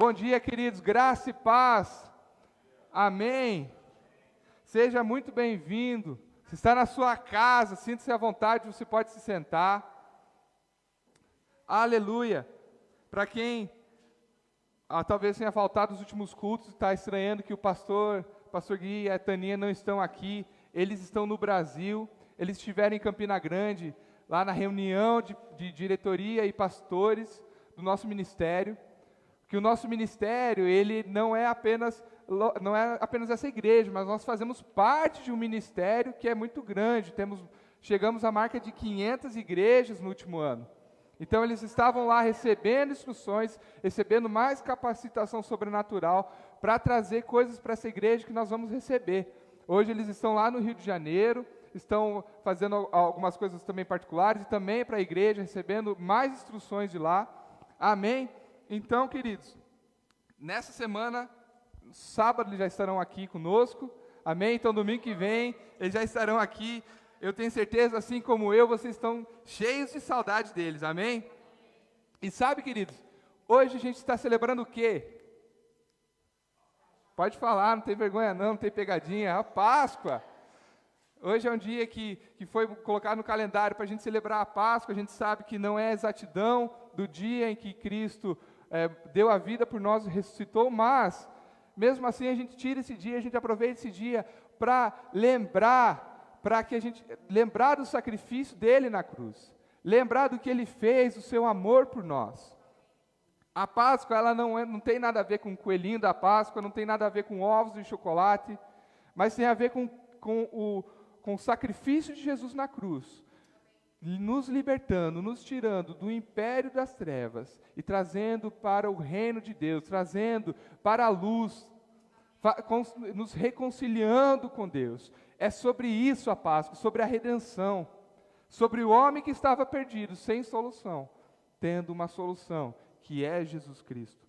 Bom dia, queridos, graça e paz, amém. Seja muito bem-vindo. Se está na sua casa, sinta-se à vontade, você pode se sentar. Aleluia. Para quem talvez tenha faltado os últimos cultos, está estranhando que o pastor Gui e a Taninha não estão aqui, eles estão no Brasil, eles estiveram em Campina Grande, lá na reunião de diretoria e pastores do nosso ministério, que o nosso ministério, ele não é apenas essa igreja, mas nós fazemos parte de um ministério que é muito grande, chegamos à marca de 500 igrejas no último ano. Então eles estavam lá recebendo instruções, recebendo mais capacitação sobrenatural para trazer coisas para essa igreja que nós vamos receber. Hoje eles estão lá no Rio de Janeiro, estão fazendo algumas coisas também particulares e também para a igreja, recebendo mais instruções de lá. Amém? Então, queridos, nessa semana, sábado eles já estarão aqui conosco. Amém? Então, domingo que vem, eles já estarão aqui. Eu tenho certeza, assim como eu, vocês estão cheios de saudade deles, amém? E sabe, queridos, hoje a gente está celebrando o quê? Pode falar, não tem vergonha não tem pegadinha, a Páscoa. Hoje é um dia que foi colocado no calendário para a gente celebrar a Páscoa. A gente sabe que não é a exatidão do dia em que Cristo deu a vida por nós e ressuscitou, mas, mesmo assim, a gente tira esse dia, a gente aproveita esse dia para lembrar do sacrifício dele na cruz, lembrar do que ele fez, do seu amor por nós. A Páscoa, ela não tem nada a ver com o coelhinho da Páscoa, não tem nada a ver com ovos e chocolate, mas tem a ver com o sacrifício de Jesus na cruz, nos libertando, nos tirando do império das trevas e trazendo para o reino de Deus, trazendo para a luz, nos reconciliando com Deus. É sobre isso a Páscoa, sobre a redenção, sobre o homem que estava perdido, sem solução, tendo uma solução, que é Jesus Cristo.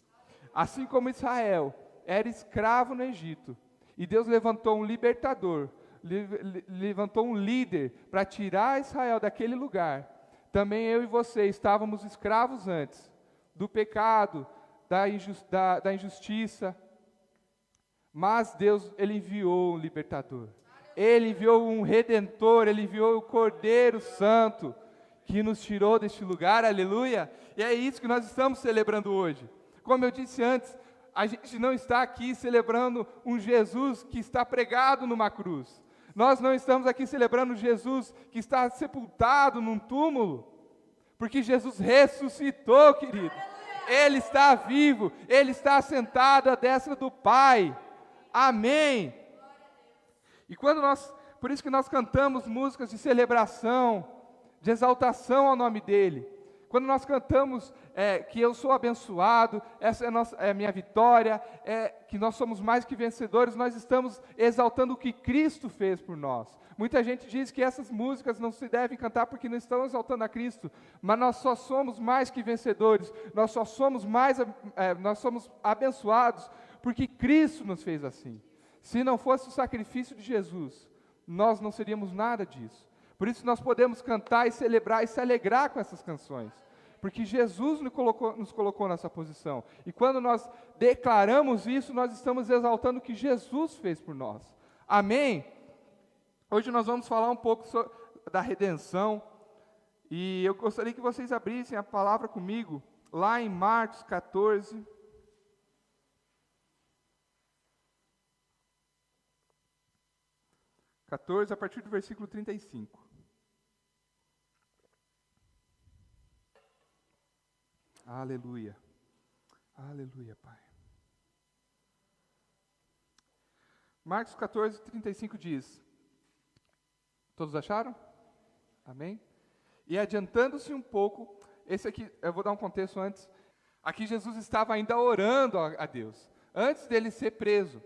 Assim como Israel era escravo no Egito, e Deus levantou um libertador, levantou um líder para tirar Israel daquele lugar, também eu e você estávamos escravos antes, do pecado, da injustiça, mas Deus, Ele enviou um libertador, Ele enviou um redentor, Ele enviou o Cordeiro Santo, que nos tirou deste lugar, aleluia, e é isso que nós estamos celebrando hoje. Como eu disse antes, a gente não está aqui celebrando um Jesus que está pregado numa cruz, nós não estamos aqui celebrando Jesus que está sepultado num túmulo, porque Jesus ressuscitou, querido, Ele está vivo, Ele está sentado à destra do Pai, amém. E por isso que nós cantamos músicas de celebração, de exaltação ao nome dEle. Quando nós cantamos que eu sou abençoado, essa é a minha vitória, que nós somos mais que vencedores, nós estamos exaltando o que Cristo fez por nós. Muita gente diz que essas músicas não se devem cantar porque não estão exaltando a Cristo, mas nós só somos mais que vencedores, nós somos abençoados porque Cristo nos fez assim. Se não fosse o sacrifício de Jesus, nós não seríamos nada disso. Por isso nós podemos cantar e celebrar e se alegrar com essas canções, porque Jesus nos colocou nessa posição, e quando nós declaramos isso, nós estamos exaltando o que Jesus fez por nós, amém? Hoje nós vamos falar um pouco da redenção, e eu gostaria que vocês abrissem a palavra comigo, lá em Marcos 14, a partir do versículo 35. Aleluia, aleluia, Pai. Marcos 14, 35 diz, todos acharam? Amém? E adiantando-se um pouco, esse aqui, eu vou dar um contexto antes, aqui Jesus estava ainda orando a Deus, antes dele ser preso,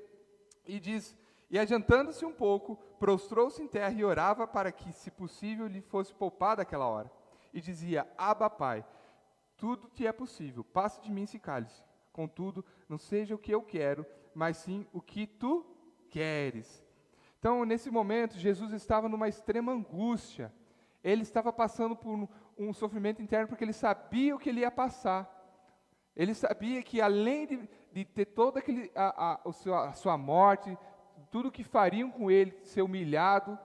e diz, e adiantando-se um pouco, prostrou-se em terra e orava para que, se possível, lhe fosse poupada aquela hora, e dizia, Abba, Pai, tudo te é possível, passe de mim esse cálice. Contudo, não seja o que eu quero, mas sim o que tu queres. Então, nesse momento, Jesus estava numa extrema angústia. Ele estava passando por um sofrimento interno, porque ele sabia o que ele ia passar. Ele sabia que além de ter toda a sua morte, tudo que fariam com ele, ser humilhado,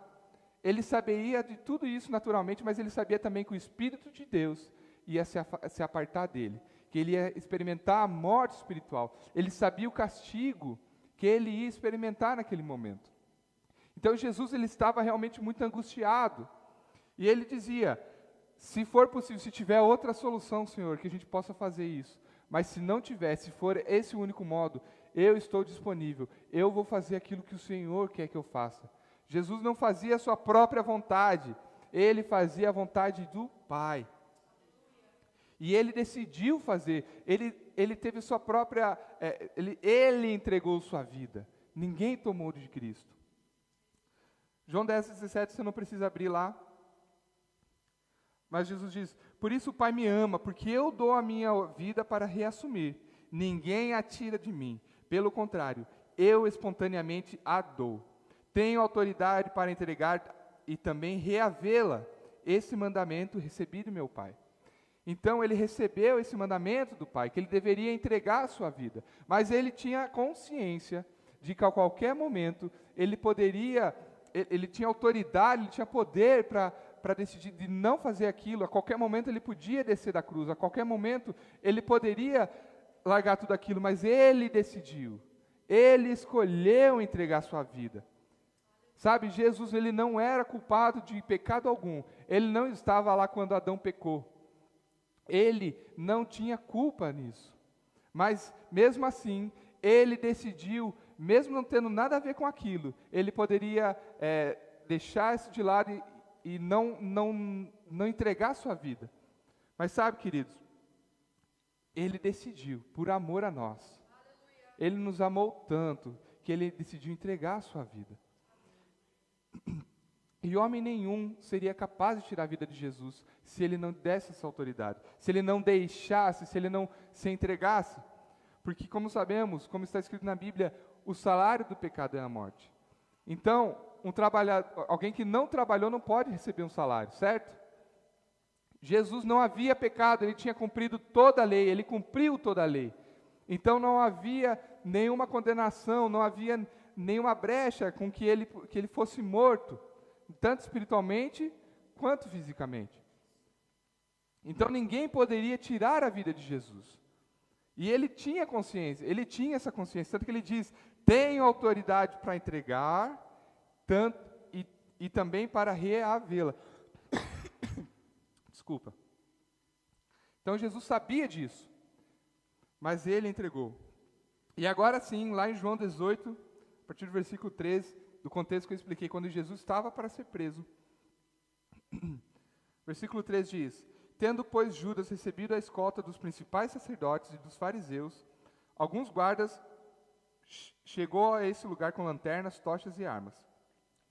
ele sabia de tudo isso naturalmente, mas ele sabia também que o Espírito de Deus ia se apartar dele, que ele ia experimentar a morte espiritual. Ele sabia o castigo que ele ia experimentar naquele momento. Então Jesus, ele estava realmente muito angustiado, e ele dizia: se for possível, se tiver outra solução, Senhor, que a gente possa fazer isso, mas se não tiver, se for esse o único modo, eu estou disponível, eu vou fazer aquilo que o Senhor quer que eu faça. Jesus não fazia a sua própria vontade, ele fazia a vontade do Pai. E ele decidiu fazer, ele teve sua própria, ele entregou sua vida, ninguém tomou de Cristo. João 10:17, você não precisa abrir lá, mas Jesus diz: por isso o Pai me ama, porque eu dou a minha vida para reassumir, ninguém a tira de mim, pelo contrário, eu espontaneamente a dou. Tenho autoridade para entregar e também reavê-la, esse mandamento recebi do meu Pai. Então ele recebeu esse mandamento do Pai, que ele deveria entregar a sua vida, mas ele tinha consciência de que a qualquer momento ele poderia, ele tinha autoridade, ele tinha poder para decidir de não fazer aquilo. A qualquer momento ele podia descer da cruz, a qualquer momento ele poderia largar tudo aquilo, mas ele decidiu, ele escolheu entregar a sua vida. Sabe, Jesus, ele não era culpado de pecado algum, ele não estava lá quando Adão pecou. Ele não tinha culpa nisso, mas mesmo assim, ele decidiu, mesmo não tendo nada a ver com aquilo, ele poderia deixar isso de lado e não entregar a sua vida. Mas sabe, queridos, ele decidiu, por amor a nós, ele nos amou tanto, que ele decidiu entregar a sua vida. E homem nenhum seria capaz de tirar a vida de Jesus se ele não desse essa autoridade, se ele não deixasse, se ele não se entregasse. Porque, como sabemos, como está escrito na Bíblia, o salário do pecado é a morte. Então, alguém que não trabalhou não pode receber um salário, certo? Jesus não havia pecado, ele tinha cumprido toda a lei, ele cumpriu toda a lei. Então não havia nenhuma condenação, não havia nenhuma brecha com que ele fosse morto, tanto espiritualmente quanto fisicamente. Então ninguém poderia tirar a vida de Jesus. E ele tinha consciência, ele tinha essa consciência, tanto que ele diz: tenho autoridade para entregar, e também para reavê-la. Desculpa. Então Jesus sabia disso, mas ele entregou. E agora sim, lá em João 18, a partir do versículo 13, do contexto que eu expliquei, quando Jesus estava para ser preso, versículo 13 diz: tendo, pois, Judas recebido a escolta dos principais sacerdotes e dos fariseus, alguns guardas, chegou a esse lugar com lanternas, tochas e armas.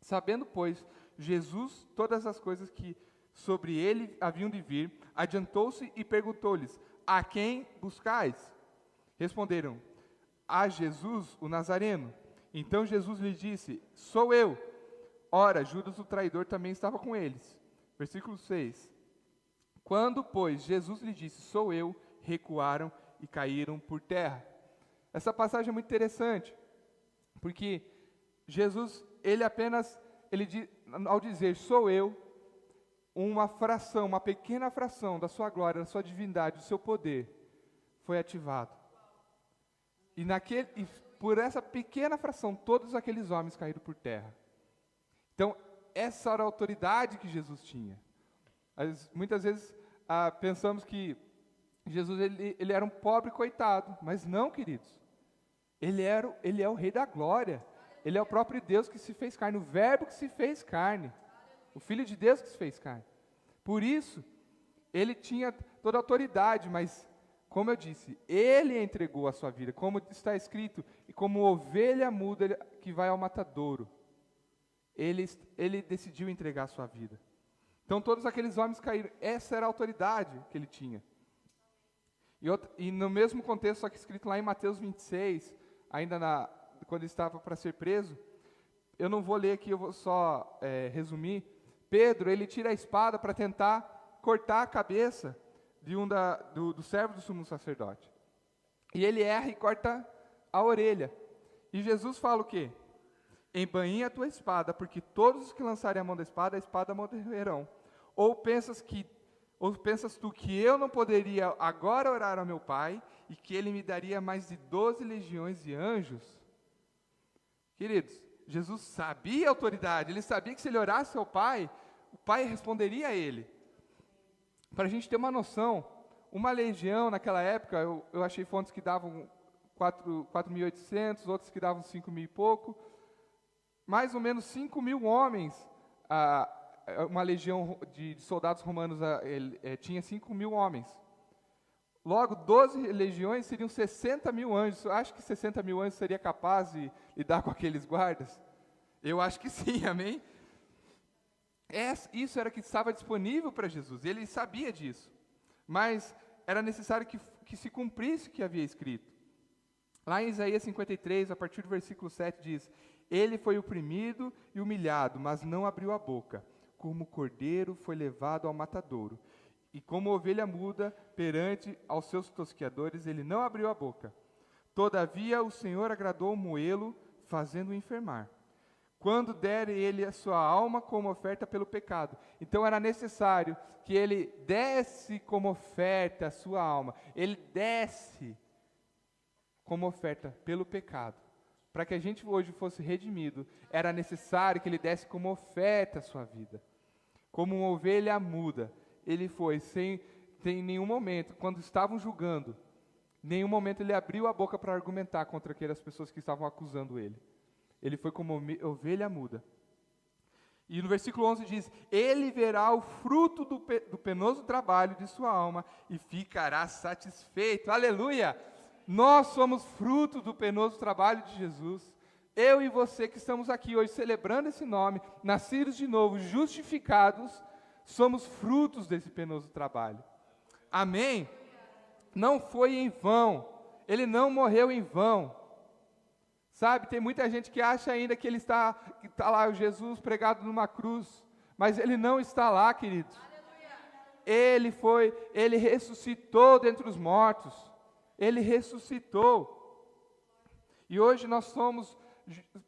Sabendo, pois, Jesus todas as coisas que sobre ele haviam de vir, adiantou-se e perguntou-lhes: a quem buscais? Responderam: a Jesus, o Nazareno. Então Jesus lhe disse: sou eu. Ora, Judas o traidor também estava com eles. Versículo 6. Quando, pois, Jesus lhe disse: sou eu, recuaram e caíram por terra. Essa passagem é muito interessante, porque Jesus, ao dizer sou eu, uma pequena fração da sua glória, da sua divindade, do seu poder, foi ativado. E por essa pequena fração, todos aqueles homens caíram por terra. Então, essa era a autoridade que Jesus tinha. Muitas vezes pensamos que Jesus ele era um pobre coitado, mas não, queridos. Ele é o Rei da Glória. Ele é o próprio Deus que se fez carne, o Verbo que se fez carne, o Filho de Deus que se fez carne. Por isso, ele tinha toda a autoridade, mas, como eu disse, ele entregou a sua vida, como está escrito, e como ovelha muda que vai ao matadouro, ele decidiu entregar a sua vida. Então todos aqueles homens caíram, essa era a autoridade que ele tinha. E no mesmo contexto, só que escrito lá em Mateus 26, quando ele estava para ser preso, eu não vou ler aqui, eu vou só resumir. Pedro, ele tira a espada para tentar cortar a cabeça do servo do sumo sacerdote. e ele erra e corta a orelha. E Jesus fala o quê? Embainha a tua espada, porque todos os que lançarem a mão da espada, a espada morrerão. Ou pensas tu que eu não poderia agora orar ao meu Pai, e que Ele me daria mais de 12 legiões de anjos? Queridos, Jesus sabia a autoridade, Ele sabia que se Ele orasse ao Pai, o Pai responderia a Ele. Para a gente ter uma noção, uma legião naquela época, eu achei fontes que davam 4.800, outros que davam 5.000 e pouco, mais ou menos 5.000 homens, uma legião de soldados romanos tinha 5.000 homens. Logo, 12 legiões seriam 60.000 anjos. Eu acho que 60.000 anjos seria capaz de lidar com aqueles guardas? Eu acho que sim, amém? Isso era o que estava disponível para Jesus, ele sabia disso. Mas era necessário que se cumprisse o que havia escrito. Lá em Isaías 53, a partir do versículo 7, diz: Ele foi oprimido e humilhado, mas não abriu a boca. Como cordeiro foi levado ao matadouro. E como ovelha muda perante aos seus tosqueadores, ele não abriu a boca. Todavia o Senhor agradou moê-lo, fazendo-o enfermar. Quando der ele a sua alma como oferta pelo pecado. Então era necessário que ele desse como oferta a sua alma. Ele desse como oferta pelo pecado. Para que a gente hoje fosse redimido, era necessário que ele desse como oferta a sua vida. Como uma ovelha muda, ele foi sem nenhum momento, quando estavam julgando, nenhum momento ele abriu a boca para argumentar contra aquelas pessoas que estavam acusando ele. Ele foi como ovelha muda. E no versículo 11 diz: Ele verá o fruto do penoso trabalho de sua alma e ficará satisfeito. Aleluia! Nós somos fruto do penoso trabalho de Jesus. Eu e você que estamos aqui hoje celebrando esse nome, nascidos de novo, justificados, somos frutos desse penoso trabalho. Amém? Não foi em vão. Ele não morreu em vão. Sabe, tem muita gente que acha ainda que está lá o Jesus pregado numa cruz, mas ele não está lá, queridos. Ele ressuscitou dentre os mortos. Ele ressuscitou. E hoje nós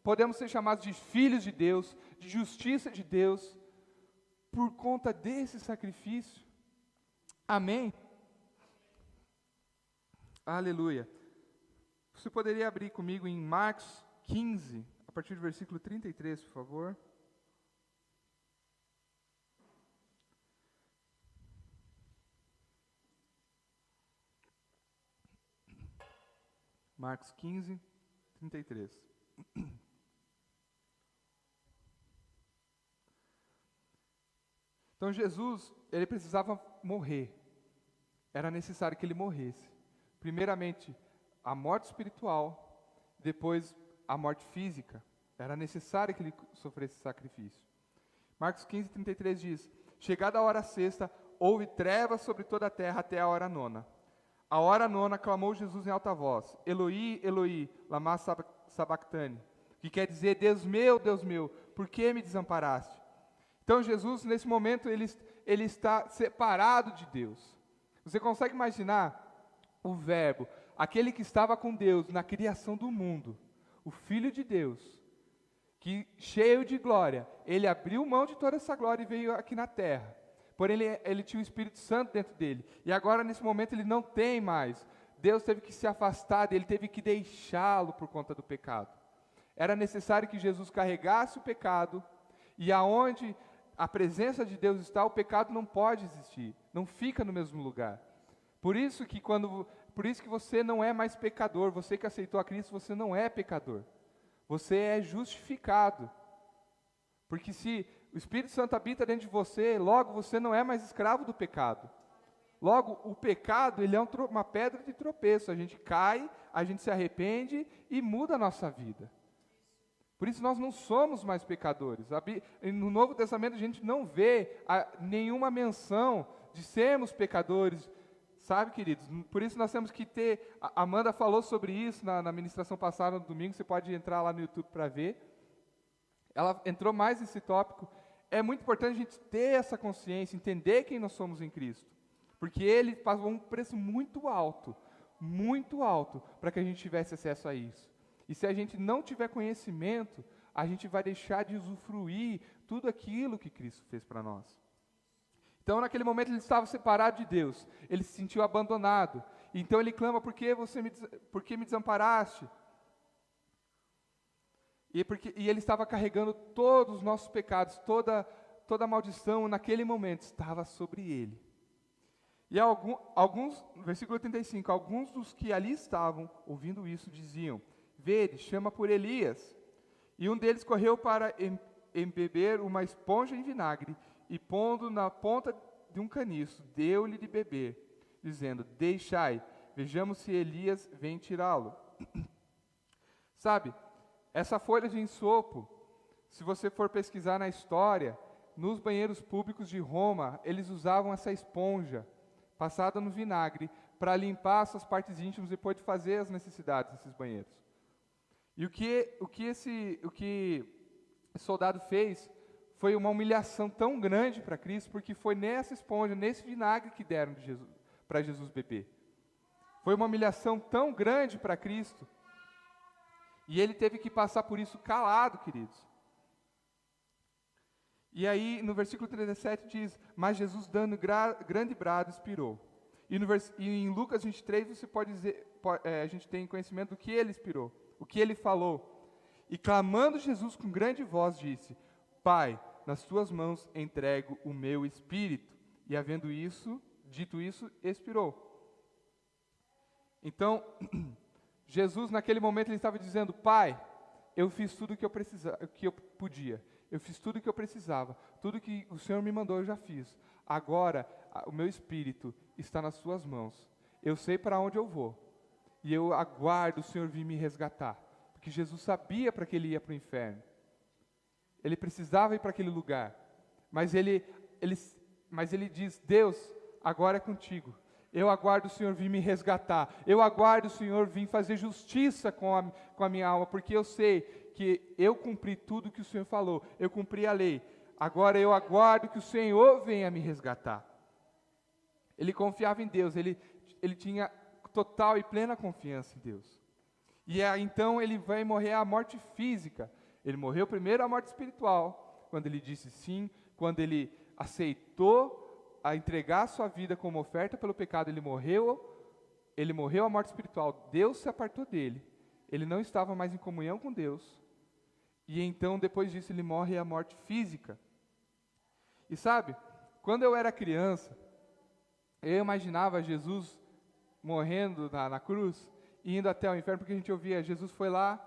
podemos ser chamados de filhos de Deus, de justiça de Deus, por conta desse sacrifício. Amém? Aleluia. Você poderia abrir comigo em Marcos 15, a partir do versículo 33, por favor? Marcos 15, 33. Então Jesus, ele precisava morrer. Era necessário que ele morresse. Primeiramente, a morte espiritual, depois a morte física. Era necessário que ele sofresse sacrifício. Marcos 15, 33 diz: Chegada a hora sexta, houve trevas sobre toda a terra até a hora nona. A hora nona clamou Jesus em alta voz: Eloi, Eloi, lama sabactani, que quer dizer: Deus meu, por que me desamparaste? Então Jesus, nesse momento, ele está separado de Deus. Você consegue imaginar o verbo, aquele que estava com Deus na criação do mundo, o Filho de Deus, que cheio de glória, ele abriu mão de toda essa glória e veio aqui na terra. Porém, ele tinha o Espírito Santo dentro dele. E agora, nesse momento, ele não tem mais. Deus teve que se afastar dele, teve que deixá-lo por conta do pecado. Era necessário que Jesus carregasse o pecado, e aonde a presença de Deus está, o pecado não pode existir, não fica no mesmo lugar. Por isso que você não é mais pecador, você que aceitou a Cristo, você não é pecador. Você é justificado. Porque se o Espírito Santo habita dentro de você, logo você não é mais escravo do pecado. Logo, o pecado, ele é uma pedra de tropeço. A gente cai, a gente se arrepende e muda a nossa vida. Por isso nós não somos mais pecadores. No Novo Testamento a gente não vê nenhuma menção de sermos pecadores. Sabe, queridos? Por isso nós temos que ter... A Amanda falou sobre isso na ministração passada no domingo, você pode entrar lá no YouTube para ver. Ela entrou mais nesse tópico. É muito importante a gente ter essa consciência, entender quem nós somos em Cristo. Porque Ele pagou um preço muito alto muito alto para que a gente tivesse acesso a isso. E se a gente não tiver conhecimento, a gente vai deixar de usufruir tudo aquilo que Cristo fez para nós. Então, naquele momento, ele estava separado de Deus, ele se sentiu abandonado. Então, ele clama: por que me desamparaste? E ele estava carregando todos os nossos pecados, toda a maldição, naquele momento, estava sobre ele. E alguns, no versículo 35, alguns dos que ali estavam, ouvindo isso, diziam: vede, chama por Elias. E um deles correu para embeber uma esponja em vinagre, e pondo na ponta de um caniço, deu-lhe de beber, dizendo: deixai, vejamos se Elias vem tirá-lo. Sabe, essa folha de ensopo, se você for pesquisar na história, nos banheiros públicos de Roma, eles usavam essa esponja passada no vinagre para limpar suas partes íntimas depois de fazer as necessidades nesses banheiros. E o que esse soldado fez foi uma humilhação tão grande para Cristo, porque foi nessa esponja, nesse vinagre que deram para Jesus beber. Foi uma humilhação tão grande para Cristo, e ele teve que passar por isso calado, queridos. E aí, no versículo 37 diz: mas Jesus, dando grande brado, expirou. E em Lucas 23, você pode dizer, a gente tem conhecimento do que ele expirou, o que ele falou. E clamando Jesus com grande voz, disse: Pai, nas tuas mãos entrego o meu espírito. E havendo dito isso, expirou. Então, Jesus, naquele momento, ele estava dizendo: Pai, eu fiz tudo o que eu podia. Eu fiz tudo o que eu precisava. Tudo que o Senhor me mandou, eu já fiz. Agora, o meu espírito está nas suas mãos. Eu sei para onde eu vou. E eu aguardo o Senhor vir me resgatar. Porque Jesus sabia para que ele ia para o inferno. Ele precisava ir para aquele lugar. Mas ele diz: Deus, agora é contigo. Eu aguardo o Senhor vir me resgatar. Eu aguardo o Senhor vir fazer justiça com a minha alma, porque eu sei que eu cumpri tudo que o Senhor falou. Eu cumpri a lei. Agora eu aguardo que o Senhor venha me resgatar. Ele confiava em Deus. Ele tinha total e plena confiança em Deus. E então ele vai morrer a morte física. Ele morreu primeiro a morte espiritual, quando ele disse sim, quando ele aceitou a entregar a sua vida como oferta pelo pecado. Ele morreu a morte espiritual. Deus se apartou dele. Ele não estava mais em comunhão com Deus. E então, depois disso, ele morre a morte física. E sabe, quando eu era criança, eu imaginava Jesus morrendo na cruz e indo até o inferno, porque a gente ouvia: Jesus foi lá,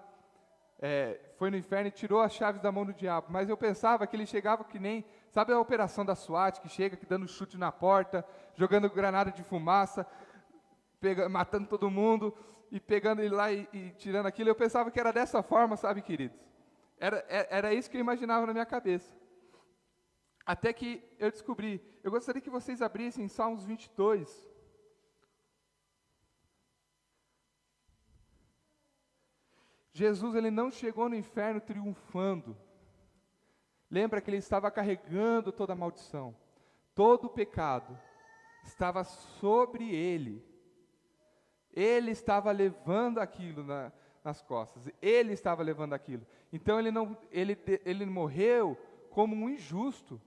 foi no inferno e tirou as chaves da mão do diabo. Mas eu pensava que ele chegava que nem, sabe a operação da SWAT, que chega dando chute na porta, jogando granada de fumaça, matando todo mundo, e pegando ele lá e tirando aquilo. Eu pensava que era dessa forma, sabe, queridos? Era isso que eu imaginava na minha cabeça. Até que eu descobri. Eu gostaria que vocês abrissem Salmos 22. Jesus, ele não chegou no inferno triunfando. Lembra que ele estava carregando toda a maldição. Todo o pecado estava sobre ele. Ele estava levando aquilo nas costas. Ele estava levando aquilo. Então ele morreu como um injusto.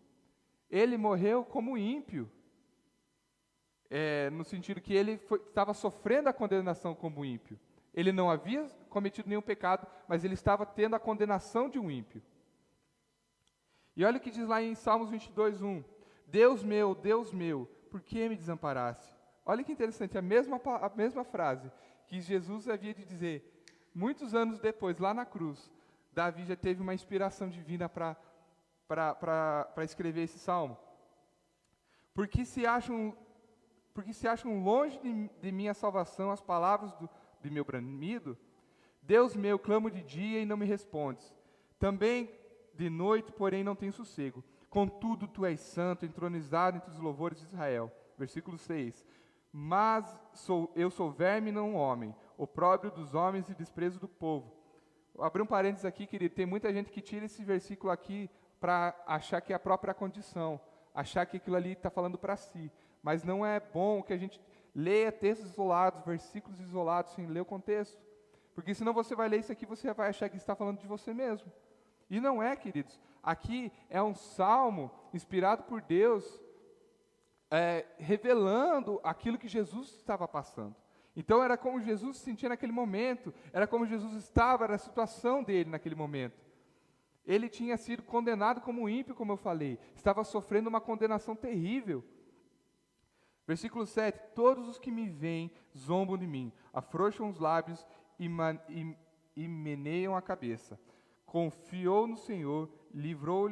Ele morreu como ímpio. No sentido que ele estava sofrendo a condenação como ímpio. Ele não havia cometido nenhum pecado, mas ele estava tendo a condenação de um ímpio. E olha o que diz lá em Salmos 22, 1. Deus meu, por que me desamparaste? Olha que interessante, a mesma frase que Jesus havia de dizer. Muitos anos depois, lá na cruz, Davi já teve uma inspiração divina para escrever esse salmo. Porque se acham longe de mim a salvação, as palavras de meu bramido. Deus meu, clamo de dia e não me respondes. Também de noite, porém, não tenho sossego. Contudo, tu és santo, entronizado entre os louvores de Israel. Versículo 6. Mas eu sou verme e não homem, opróbrio dos homens e desprezo do povo. Vou abrir um parênteses aqui, querido. Tem muita gente que tira esse versículo aqui para achar que é a própria condição, achar que aquilo ali está falando para si. Mas não é bom que a gente Leia textos isolados, versículos isolados, sem ler o contexto. Porque senão você vai ler isso aqui, você vai achar que está falando de você mesmo. E não é, queridos. Aqui é um salmo inspirado por Deus, revelando aquilo que Jesus estava passando. Então era como Jesus se sentia naquele momento, era como Jesus estava, era a situação dele naquele momento. Ele tinha sido condenado como ímpio, como eu falei, estava sofrendo uma condenação terrível. Versículo 7, todos os que me veem zombam de mim, afrouxam os lábios e meneiam a cabeça. Confiou no Senhor, livre-o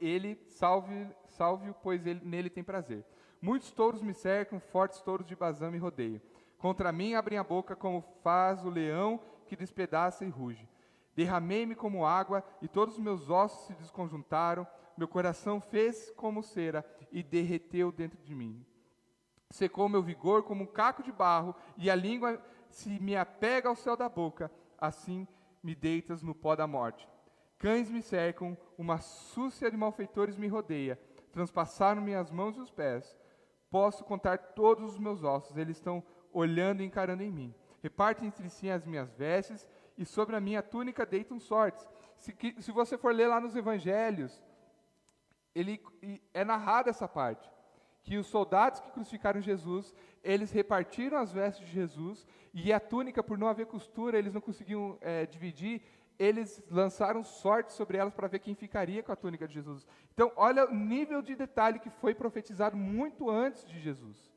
ele, salve-o, pois ele, nele tem prazer. Muitos touros me cercam, fortes touros de Bazã me rodeiam. Contra mim abrem a boca como faz o leão que despedaça e ruge. Derramei-me como água e todos os meus ossos se desconjuntaram. Meu coração fez como cera e derreteu dentro de mim. Secou meu vigor como um caco de barro e a língua se me apega ao céu da boca. Assim me deitas no pó da morte. Cães me cercam, uma súcia de malfeitores me rodeia. Transpassaram minhas mãos e os pés. Posso contar todos os meus ossos, eles estão olhando e encarando em mim. Repartem entre si as minhas vestes, e sobre a minha túnica deitam sortes. Se você for ler lá nos evangelhos, é narrada essa parte, que os soldados que crucificaram Jesus, eles repartiram as vestes de Jesus, e a túnica, por não haver costura, eles não conseguiam dividir, eles lançaram sorte sobre elas para ver quem ficaria com a túnica de Jesus. Então, olha o nível de detalhe que foi profetizado muito antes de Jesus.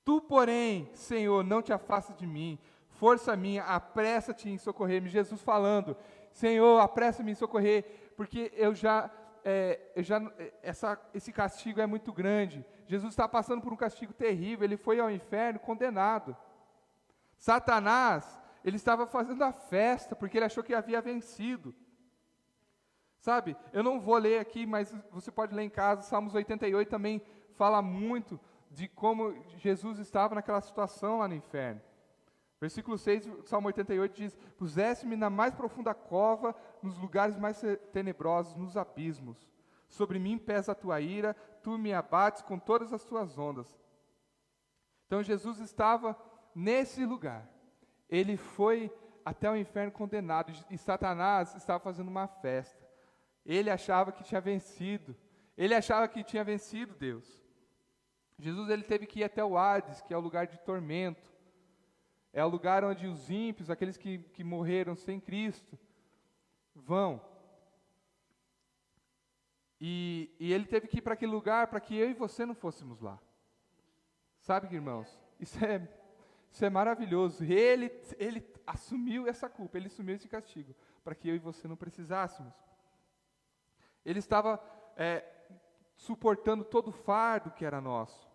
Tu, porém, Senhor, não te afastes de mim, força minha, apressa-te em socorrer-me. Jesus falando, Senhor, apressa-me em socorrer, porque esse castigo é muito grande. Jesus está passando por um castigo terrível, ele foi ao inferno condenado. Satanás, ele estava fazendo a festa, porque ele achou que havia vencido. Sabe, eu não vou ler aqui, mas você pode ler em casa, Salmos 88 também fala muito de como Jesus estava naquela situação lá no inferno. Versículo 6, Salmo 88 diz, puseste-me na mais profunda cova, nos lugares mais tenebrosos, nos abismos. Sobre mim pesa a tua ira, tu me abates com todas as tuas ondas. Então Jesus estava nesse lugar. Ele foi até o inferno condenado, e Satanás estava fazendo uma festa. Ele achava que tinha vencido. Ele achava que tinha vencido Deus. Jesus, ele teve que ir até o Hades, que é o lugar de tormento. É o lugar onde os ímpios, aqueles que morreram sem Cristo, vão. E ele teve que ir para aquele lugar para que eu e você não fôssemos lá. Sabe, irmãos? Isso é maravilhoso. Ele assumiu essa culpa, ele assumiu esse castigo, para que eu e você não precisássemos. Ele estava suportando todo o fardo que era nosso.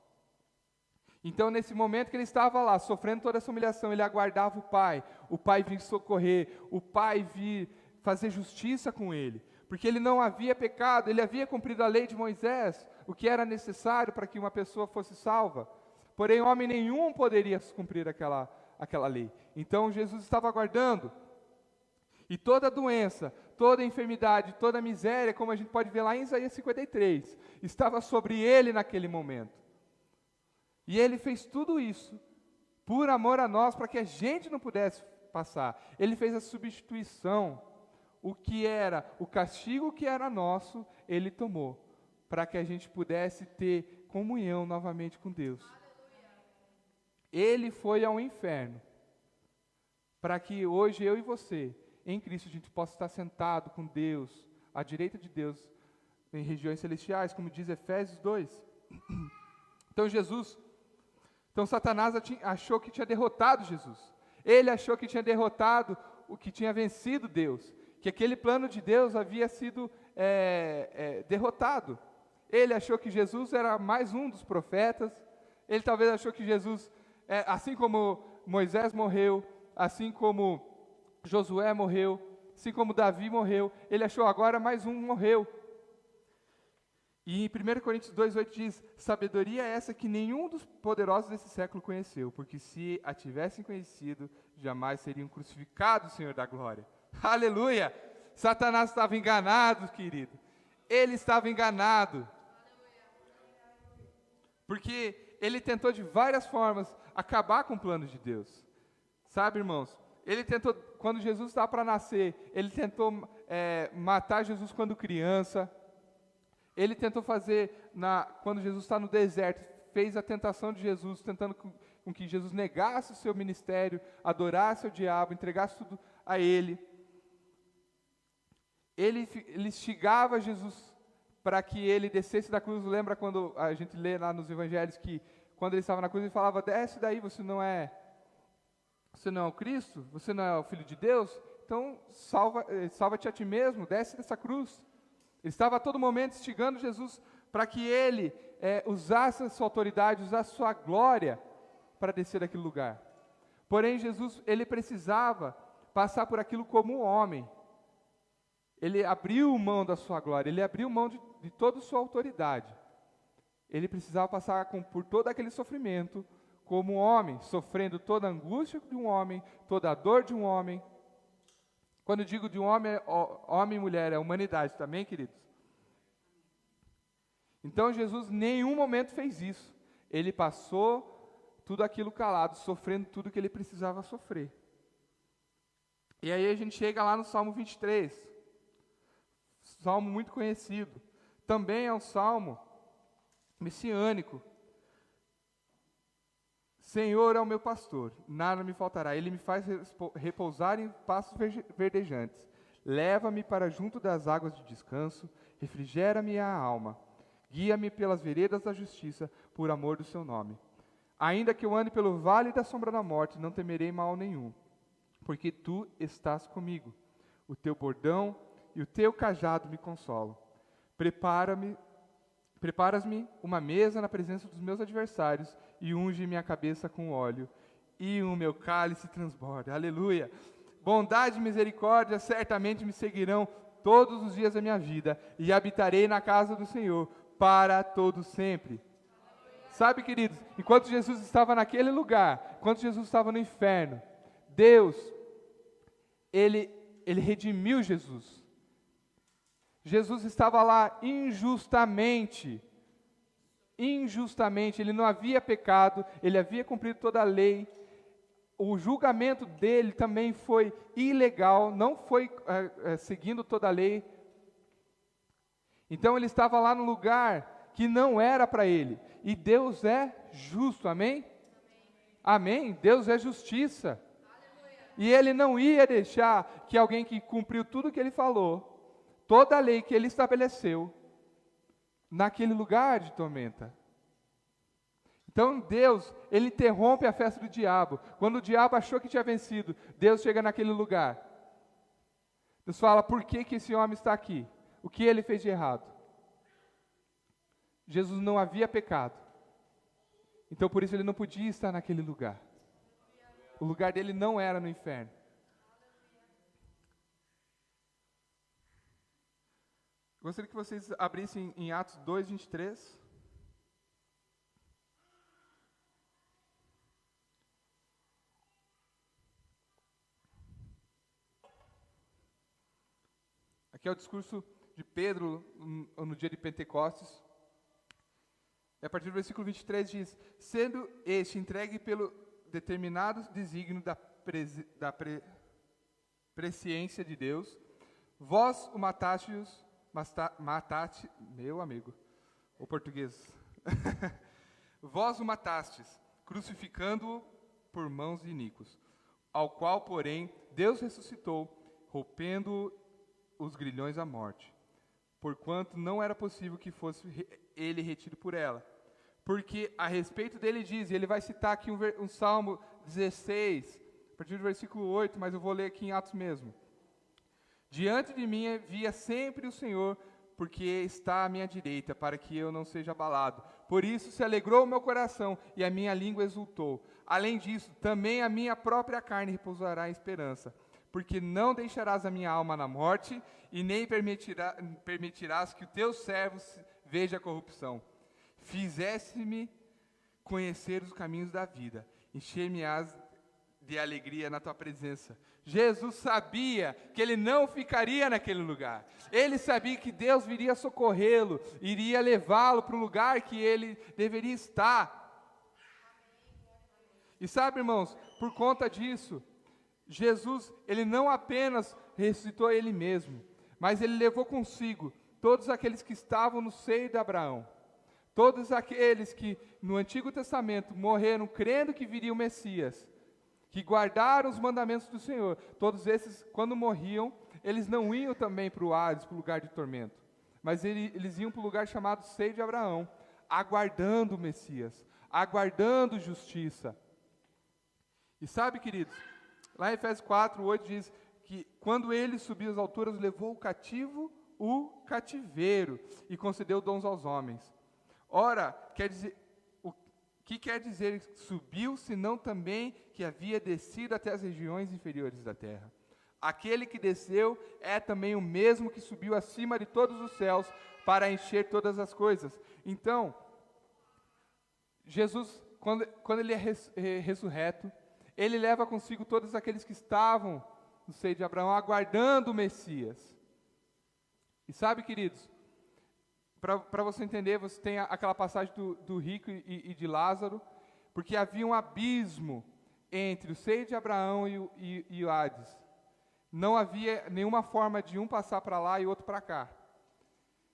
Então, nesse momento que ele estava lá, sofrendo toda essa humilhação, ele aguardava o Pai vir socorrer, o Pai vir fazer justiça com ele, porque ele não havia pecado, ele havia cumprido a lei de Moisés, o que era necessário para que uma pessoa fosse salva, porém homem nenhum poderia cumprir aquela lei. Então, Jesus estava aguardando, e toda doença, toda enfermidade, toda miséria, como a gente pode ver lá em Isaías 53, estava sobre ele naquele momento. E ele fez tudo isso por amor a nós, para que a gente não pudesse passar. Ele fez a substituição. O que era o castigo que era nosso, ele tomou, para que a gente pudesse ter comunhão novamente com Deus. Ele foi ao inferno, para que hoje eu e você, em Cristo, a gente possa estar sentado com Deus, à direita de Deus, em regiões celestiais, como diz Efésios 2. Então Satanás achou que tinha derrotado Jesus. Ele achou que tinha derrotado, o que tinha vencido Deus. Que aquele plano de Deus havia sido derrotado. Ele achou que Jesus era mais um dos profetas. Ele talvez achou que Jesus, assim como Moisés morreu, assim como Josué morreu, assim como Davi morreu, ele achou agora mais um morreu. E em 1 Coríntios 2,8 diz, sabedoria é essa que nenhum dos poderosos desse século conheceu, porque se a tivessem conhecido, jamais seriam crucificados, Senhor da glória. Aleluia! Satanás estava enganado, querido. Ele estava enganado. Porque ele tentou de várias formas acabar com o plano de Deus. Sabe, irmãos? Ele tentou, quando Jesus estava para nascer, ele tentou matar Jesus quando criança. Ele tentou fazer, quando Jesus está no deserto, fez a tentação de Jesus, tentando com que Jesus negasse o seu ministério, adorasse o diabo, entregasse tudo a ele. Ele instigava Jesus para que ele descesse da cruz. Lembra quando a gente lê lá nos evangelhos que quando ele estava na cruz ele falava: desce daí, você não é o Cristo, você não é o Filho de Deus, então salva-te a ti mesmo, desce dessa cruz. Ele estava a todo momento instigando Jesus para que ele usasse a sua autoridade, usasse a sua glória para descer daquele lugar. Porém, Jesus, ele precisava passar por aquilo como um homem. Ele abriu mão da sua glória, ele abriu mão de toda a sua autoridade. Ele precisava passar por todo aquele sofrimento como um homem, sofrendo toda a angústia de um homem, toda a dor de um homem. Quando eu digo de um homem, homem e mulher, é a humanidade também, queridos? Então Jesus em nenhum momento fez isso. Ele passou tudo aquilo calado, sofrendo tudo que ele precisava sofrer. E aí a gente chega lá no Salmo 23, salmo muito conhecido. Também é um salmo messiânico. Senhor é o meu pastor, nada me faltará. Ele me faz repousar em pastos verdejantes. Leva-me para junto das águas de descanso, refrigera-me a alma. Guia-me pelas veredas da justiça, por amor do seu nome. Ainda que eu ande pelo vale da sombra da morte, não temerei mal nenhum, porque tu estás comigo. O teu bordão e o teu cajado me consolam. Preparas-me uma mesa na presença dos meus adversários e unge minha cabeça com óleo, e o meu cálice transborda. Aleluia! Bondade e misericórdia certamente me seguirão todos os dias da minha vida, e habitarei na casa do Senhor para todo sempre. Sabe, queridos, enquanto Jesus estava naquele lugar, enquanto Jesus estava no inferno, Deus, Ele redimiu Jesus. Jesus estava lá injustamente, ele não havia pecado, ele havia cumprido toda a lei. O julgamento dele também foi ilegal, não foi seguindo toda a lei. Então ele estava lá no lugar que não era para ele. E Deus é justo, amém? Amém? Deus é justiça. E ele não ia deixar que alguém que cumpriu tudo que ele falou, toda a lei que ele estabeleceu, naquele lugar de tormenta. Então Deus, ele interrompe a festa do diabo. Quando o diabo achou que tinha vencido, Deus chega naquele lugar. Deus fala: por que esse homem está aqui? O que ele fez de errado? Jesus não havia pecado. Então por isso ele não podia estar naquele lugar. O lugar dele não era no inferno. Gostaria que vocês abrissem em Atos 2, 23. Aqui é o discurso de Pedro no dia de Pentecostes. E a partir do versículo 23 diz: sendo este entregue pelo determinado desígnio da presciência de Deus, vós o matastes, meu amigo, o português, vós o matastes, crucificando-o por mãos de iníquos, ao qual, porém, Deus ressuscitou, rompendo os grilhões da morte, porquanto não era possível que fosse ele retido por ela. Porque a respeito dele diz, e ele vai citar aqui um Salmo 16, a partir do versículo 8, mas eu vou ler aqui em Atos mesmo. Diante de mim via sempre o Senhor, porque está à minha direita, para que eu não seja abalado. Por isso se alegrou o meu coração, e a minha língua exultou. Além disso, também a minha própria carne repousará em esperança, porque não deixarás a minha alma na morte, e nem permitirás que o teu servo veja a corrupção. Fizeste-me conhecer os caminhos da vida, encher-me-ás de alegria na tua presença. Jesus sabia que ele não ficaria naquele lugar. Ele sabia que Deus viria socorrê-lo, iria levá-lo para o lugar que ele deveria estar. E sabe, irmãos, por conta disso, Jesus, ele não apenas ressuscitou ele mesmo, mas ele levou consigo todos aqueles que estavam no seio de Abraão. Todos aqueles que no Antigo Testamento morreram crendo que viria o Messias, que guardaram os mandamentos do Senhor, todos esses, quando morriam, eles não iam também para o Hades, para o lugar de tormento, mas eles iam para o lugar chamado seio de Abraão, aguardando o Messias, aguardando justiça. E sabe, queridos, lá em Efésios 4:8 diz que quando ele subiu às alturas, levou o cativo o cativeiro e concedeu dons aos homens. Ora, o que quer dizer subiu, senão também que havia descido até as regiões inferiores da terra? Aquele que desceu é também o mesmo que subiu acima de todos os céus para encher todas as coisas. Então, Jesus, quando ele é ressurreto, ele leva consigo todos aqueles que estavam no seio de Abraão, aguardando o Messias. E sabe, queridos, para você entender, você tem aquela passagem do rico e de Lázaro, porque havia um abismo entre o seio de Abraão e o Hades. Não havia nenhuma forma de um passar para lá e outro para cá.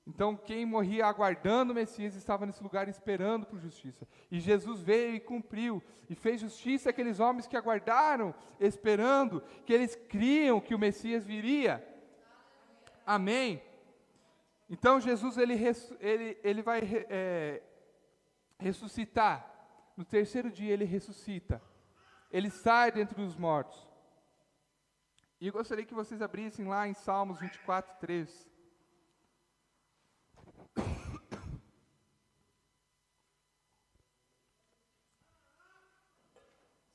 Então, quem morria aguardando o Messias estava nesse lugar esperando por justiça. E Jesus veio e cumpriu, e fez justiça àqueles homens que aguardaram, esperando, que eles criam que o Messias viria. Amém? Então, Jesus ele vai ressuscitar. No terceiro dia, ele ressuscita. Ele sai dentre os mortos. E eu gostaria que vocês abrissem lá em Salmos 24:3.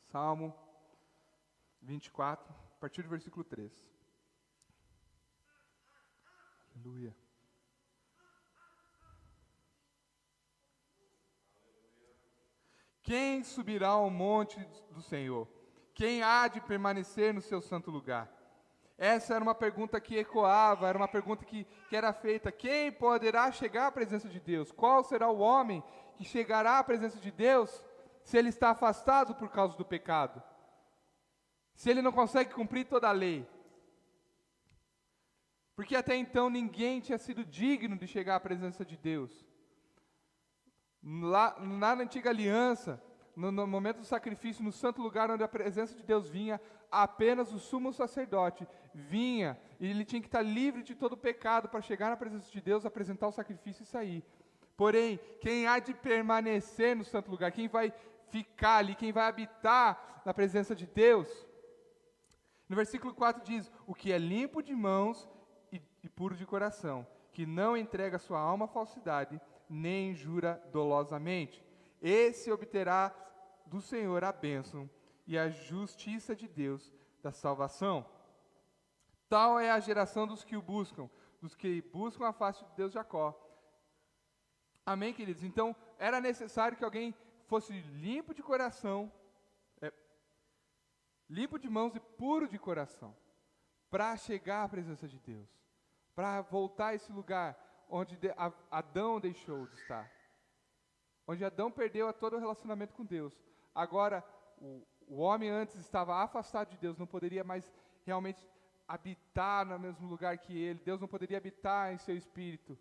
Salmo 24, a partir do versículo 3. Aleluia. Quem subirá ao monte do Senhor? Quem há de permanecer no seu santo lugar? Essa era uma pergunta que ecoava, era uma pergunta que era feita. Quem poderá chegar à presença de Deus? Qual será o homem que chegará à presença de Deus se ele está afastado por causa do pecado? Se ele não consegue cumprir toda a lei? Porque até então ninguém tinha sido digno de chegar à presença de Deus. Lá na antiga aliança, no momento do sacrifício, no santo lugar onde a presença de Deus vinha, apenas o sumo sacerdote vinha, e ele tinha que estar livre de todo pecado para chegar na presença de Deus, apresentar o sacrifício e sair. Porém, quem há de permanecer no santo lugar, quem vai ficar ali, quem vai habitar na presença de Deus? No versículo 4 diz: o que é limpo de mãos e puro de coração, que não entrega sua alma à falsidade, nem jura dolosamente. Esse obterá do Senhor a bênção e a justiça de Deus da salvação. Tal é a geração dos que o buscam, dos que buscam a face de Deus Jacó. Amém, queridos? Então, era necessário que alguém fosse limpo de coração, limpo de mãos e puro de coração, para chegar à presença de Deus, para voltar a esse lugar onde Adão deixou de estar, onde Adão perdeu todo o relacionamento com Deus. Agora, o homem antes estava afastado de Deus, não poderia mais realmente habitar no mesmo lugar que ele, Deus não poderia habitar em seu espírito.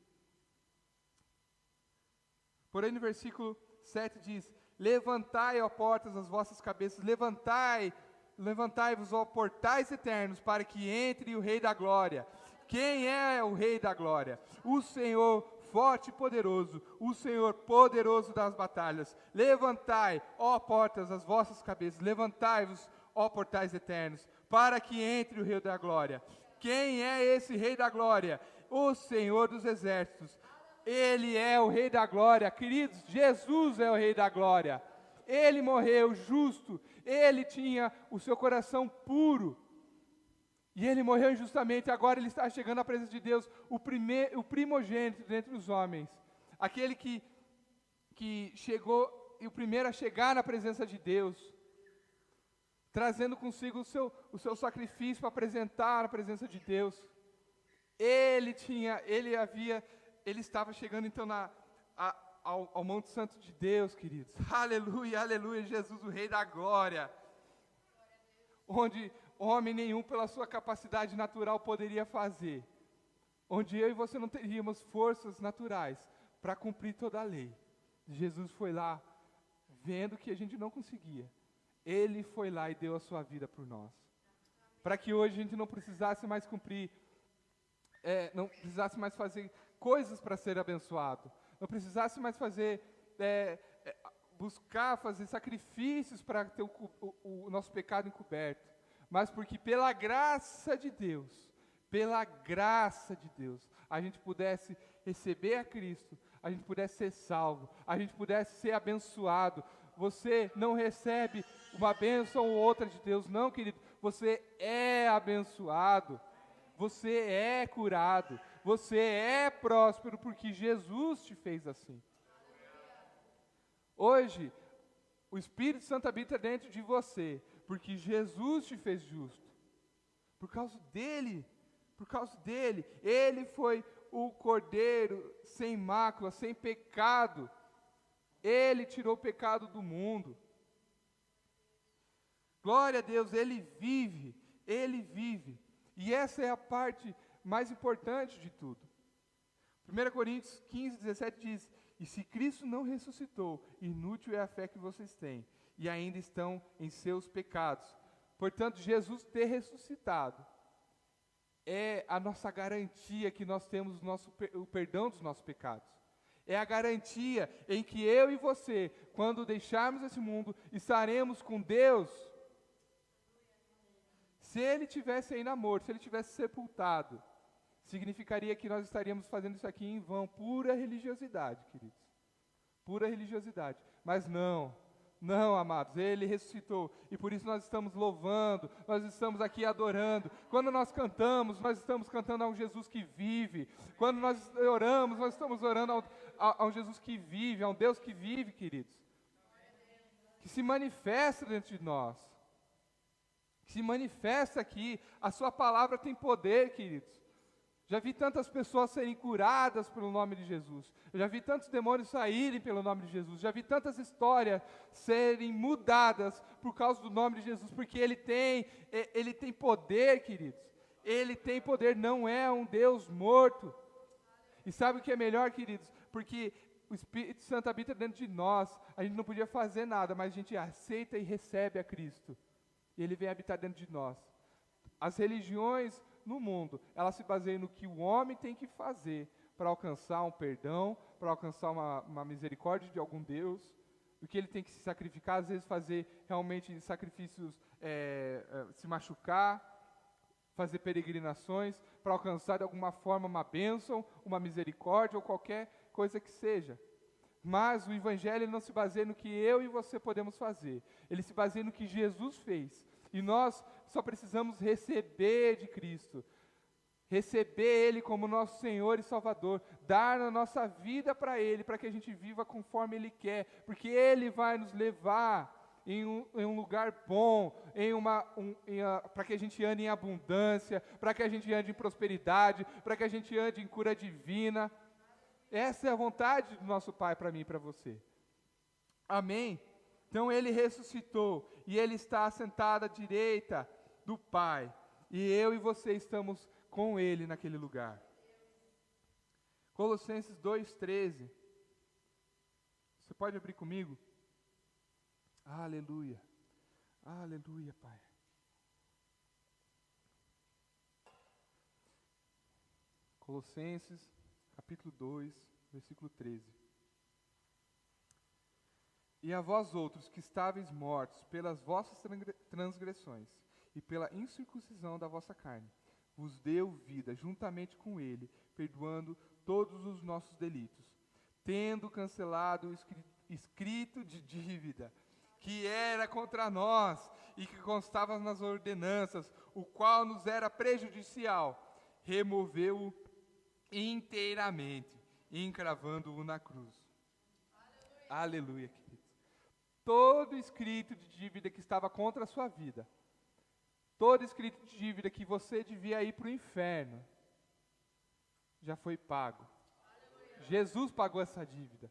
Porém, no versículo 7 diz: levantai, ó portas, as vossas cabeças, levantai-vos, ó portais eternos, para que entre o Rei da Glória. Quem é o Rei da Glória? O Senhor forte e poderoso, o Senhor poderoso das batalhas. Levantai, ó portas, as vossas cabeças, levantai-vos, ó portais eternos, para que entre o Rei da Glória. Quem é esse Rei da Glória? O Senhor dos exércitos. Ele é o Rei da Glória. Queridos, Jesus é o Rei da Glória. Ele morreu justo, ele tinha o seu coração puro. E ele morreu injustamente, agora ele está chegando à presença de Deus, o primogênito dentre os homens. Aquele que chegou, e o primeiro a chegar na presença de Deus. trazendo consigo o seu sacrifício para apresentar na presença de Deus. Ele estava chegando então ao Monte Santo de Deus, queridos. Aleluia, aleluia, Jesus, o Rei da Glória. Onde homem nenhum, pela sua capacidade natural, poderia fazer. Onde eu e você não teríamos forças naturais para cumprir toda a lei. Jesus foi lá, vendo que a gente não conseguia. Ele foi lá e deu a sua vida por nós. Para que hoje a gente não precisasse mais cumprir, não precisasse mais fazer coisas para ser abençoado. Não precisasse mais buscar fazer sacrifícios para ter o nosso pecado encoberto. Mas porque pela graça de Deus, a gente pudesse receber a Cristo, a gente pudesse ser salvo, a gente pudesse ser abençoado. Você não recebe uma bênção ou outra de Deus, não, querido. Você é abençoado, você é curado, você é próspero, porque Jesus te fez assim. Hoje, o Espírito Santo habita dentro de você, porque Jesus te fez justo. Por causa dele, ele foi o Cordeiro sem mácula, sem pecado. Ele tirou o pecado do mundo. Glória a Deus, Ele vive. E essa é a parte mais importante de tudo. 1 Coríntios 15, 17 diz: e se Cristo não ressuscitou, inútil é a fé que vocês têm, e ainda estão em seus pecados. Portanto, Jesus ter ressuscitado é a nossa garantia que nós temos o perdão dos nossos pecados. É a garantia em que eu e você, quando deixarmos esse mundo, estaremos com Deus. Se Ele tivesse ainda morto, se Ele tivesse sepultado, significaria que nós estaríamos fazendo isso aqui em vão, pura religiosidade, queridos. Pura religiosidade. Mas não, amados, Ele ressuscitou, e por isso nós estamos louvando, nós estamos aqui adorando. Quando nós cantamos, nós estamos cantando a um Jesus que vive. Quando nós oramos, nós estamos orando a um Jesus que vive, a um Deus que vive, queridos. Que se manifesta dentro de nós. Que se manifesta aqui. A sua palavra tem poder, queridos. Já vi tantas pessoas serem curadas pelo nome de Jesus. Eu já vi tantos demônios saírem pelo nome de Jesus. Já vi tantas histórias serem mudadas por causa do nome de Jesus. Porque Ele tem poder, queridos. Ele tem poder, não é um Deus morto. E sabe o que é melhor, queridos? Porque o Espírito Santo habita dentro de nós. A gente não podia fazer nada, mas a gente aceita e recebe a Cristo. E Ele vem habitar dentro de nós. As religiões no mundo, elas se baseiam no que o homem tem que fazer para alcançar um perdão, para alcançar uma misericórdia de algum Deus, do que ele tem que se sacrificar, às vezes fazer realmente sacrifícios, se machucar, fazer peregrinações, para alcançar de alguma forma uma bênção, uma misericórdia ou qualquer coisa que seja. Mas o Evangelho não se baseia no que eu e você podemos fazer, ele se baseia no que Jesus fez. E nós só precisamos receber de Cristo, receber Ele como nosso Senhor e Salvador, dar a nossa vida para Ele, para que a gente viva conforme Ele quer, porque Ele vai nos levar em um lugar bom, para que a gente ande em abundância, para que a gente ande em prosperidade, para que a gente ande em cura divina. Essa é a vontade do nosso Pai para mim e para você. Amém? Então Ele ressuscitou e Ele está assentado à direita do Pai. E eu e você estamos com Ele naquele lugar. Colossenses 2,13. Você pode abrir comigo? Aleluia. Aleluia, Pai. Colossenses, capítulo 2, versículo 13. E a vós outros que estáveis mortos pelas vossas transgressões e pela incircuncisão da vossa carne, vos deu vida juntamente com Ele, perdoando todos os nossos delitos, tendo cancelado o escrito de dívida que era contra nós e que constava nas ordenanças, o qual nos era prejudicial, removeu-o inteiramente, encravando-o na cruz. Aleluia, queridos. todo escrito de dívida que estava contra a sua vida, todo escrito de dívida que você devia ir para o inferno, já foi pago. Jesus pagou essa dívida.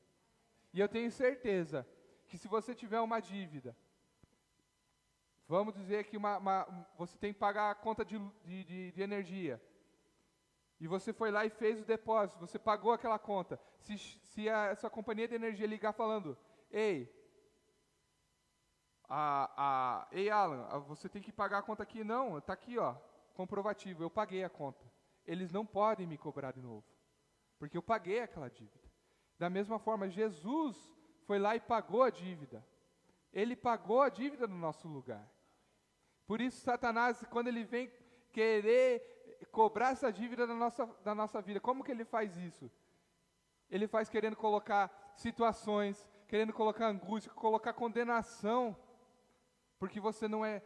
E eu tenho certeza que se você tiver uma dívida, vamos dizer que você tem que pagar a conta de energia, e você foi lá e fez o depósito, você pagou aquela conta. Se a sua companhia de energia ligar falando, ei Alan, você tem que pagar a conta aqui. Não, está aqui, ó, comprovativo, eu paguei a conta. Eles não podem me cobrar de novo, porque eu paguei aquela dívida. Da mesma forma, Jesus foi lá e pagou a dívida. Ele pagou a dívida no nosso lugar. Por isso, Satanás, quando ele vem querer cobrar essa dívida da nossa vida, como que ele faz isso? Ele faz querendo colocar situações, querendo colocar angústia, colocar condenação, porque você não é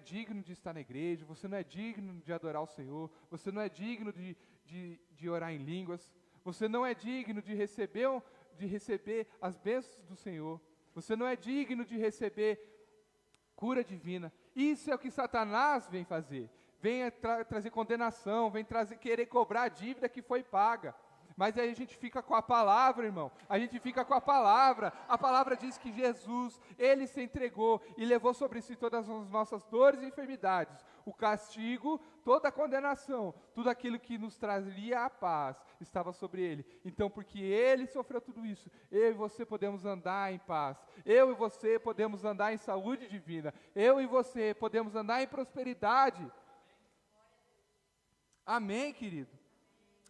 digno de estar na igreja, você não é digno de adorar o Senhor, você não é digno de orar em línguas, você não é digno de receber as bênçãos do Senhor, você não é digno de receber cura divina. Isso é o que Satanás vem fazer, vem trazer condenação, vem querer cobrar a dívida que foi paga. Mas aí a gente fica com a palavra, irmão, a gente fica com a palavra diz que Jesus, Ele se entregou e levou sobre si todas as nossas dores e enfermidades, o castigo, toda a condenação, tudo aquilo que nos traria a paz, estava sobre Ele. Então, porque Ele sofreu tudo isso, eu e você podemos andar em paz, eu e você podemos andar em saúde divina, eu e você podemos andar em prosperidade. Amém, querido?